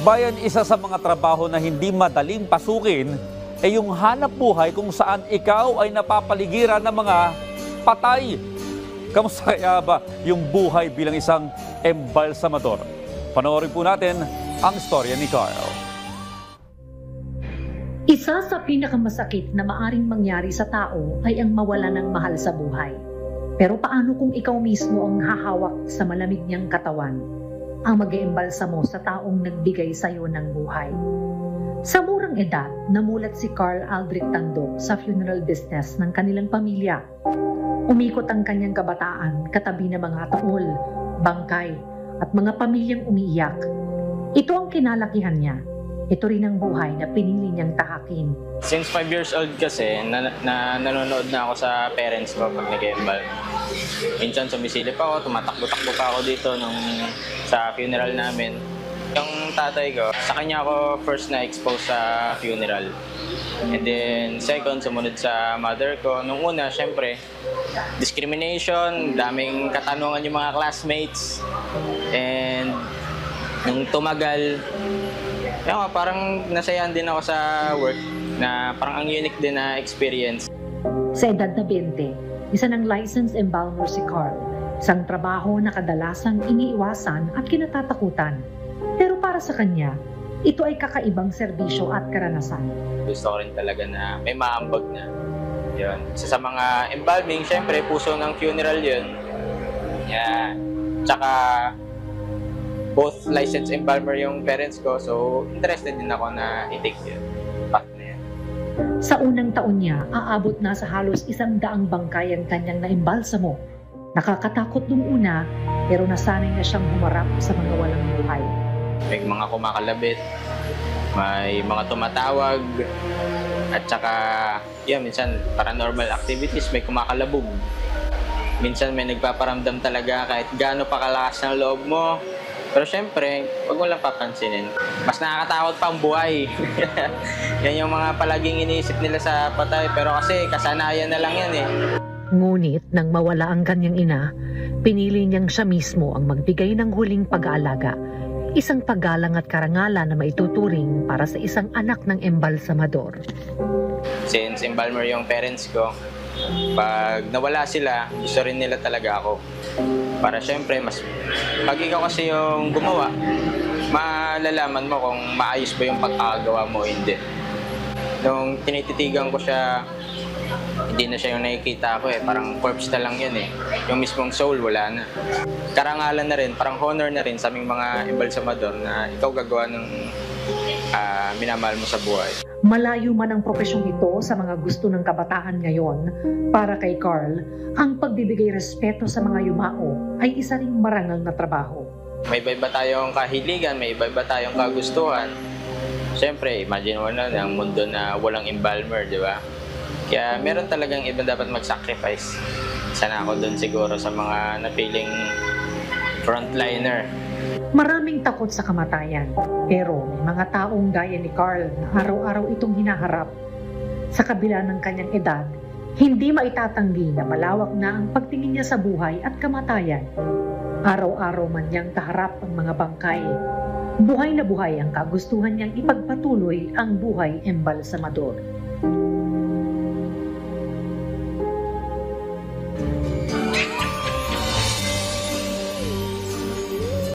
Bayan, isa sa mga trabaho na hindi madaling pasukin ay yung hanap buhay kung saan ikaw ay napapaligiran ng mga patay. Kamusta kaya ba yung buhay bilang isang embalsamador? Panoorin po natin ang istorya ni Carl. Isa sa pinakamasakit na maaring mangyari sa tao ay ang mawala ng mahal sa buhay. Pero paano kung ikaw mismo ang hahawak sa malamig niyang katawan, ang mag-iembalsamo sa taong nagbigay sa iyo ng buhay? Sa murang edad, namulat si Carl Aldrich Tandok sa funeral business ng kanilang pamilya. Umikot ang kanyang kabataan katabi ng mga taol, bangkay, at mga pamilyang umiiyak. Ito ang kinalakihan niya. Ito rin ang buhay na pinili niyang tahakin. Since 5 years old kasi, nanonood na ako sa parents ko pag nag-embal. Minsan sumisilip ako, tumatakbo-takbo pa ako dito sa funeral namin. Yung tatay ko, sa kanya ako first na-expose sa funeral. And then second, sumunod sa mother ko. Nung una, syempre, discrimination, daming katanungan yung mga classmates. And nung tumagal, parang nasayahan din ako sa work na parang ang unique din na experience. Sa edad na 20, isa ng licensed embalmer si Carl. Isang trabaho na kadalasang iniiwasan at kinatatakutan. Pero para sa kanya, ito ay kakaibang serbisyo at karanasan. Gusto ko rin talaga na may maambag na. Yun. Sa mga embalming, syempre, puso ng funeral yun. Yeah. Tsaka, both licensed embalmer yung parents ko, so interested din ako na i-take yun. Path na yan. Sa unang taon niya, aabot na sa halos 100 bangkay ang kanyang naimbalsamo. Nakakatakot nung una, pero nasanay na siyang humarap sa mga walang buhay. May mga kumakalabit, may mga tumatawag, at saka, minsan paranormal activities, may kumakalabog. Minsan may nagpaparamdam talaga kahit gaano pa kalakas ng loob mo. Pero syempre, huwag mo lang papansinin. Mas nakakatakot pa ang buhay. Yan yung mga palaging iniisip nila sa patay. Pero kasi kasanayan na lang yan eh. Ngunit nang mawala ang kanyang ina, pinili niyang siya mismo ang magbigay ng huling pag-aalaga. Isang paggalang at karangalan na maituturing para sa isang anak ng embalsamador. Since embalmer yung parents ko, pag nawala sila, gusto rin nila talaga ako. Para syempre, pag ikaw kasi yung gumawa, malalaman mo kung maayos ba yung pagkakagawa mo o hindi. Nung tinititigan ko siya, hindi na siya yung nakikita ko eh. Parang corpse na lang yan eh. Yung mismong soul, wala na. Karangalan na rin, parang honor na rin sa aming mga embalsamador na ikaw gagawa ng minamahal mo sa buhay. Malayo man ang profesyong ito sa mga gusto ng kabataan ngayon, para kay Carl, ang pagbibigay respeto sa mga yumao ay isa ring marangal na trabaho. May iba-iba tayong kahiligan, may iba-iba tayong kagustuhan. Siyempre, imagine mo na ang mundo na walang embalmer, di ba? Kaya meron talagang iba dapat mag-sacrifice. Sana ako doon siguro sa mga napiling frontliner. Maraming takot sa kamatayan, pero may mga taong gaya ni Carl na araw-araw itong hinaharap. Sa kabila ng kanyang edad, hindi maitatanggi na malawak na ang pagtingin niya sa buhay at kamatayan. Araw-araw man niyang kaharap ang mga bangkay. Buhay na buhay ang kagustuhan niyang ipagpatuloy ang buhay embalsamador.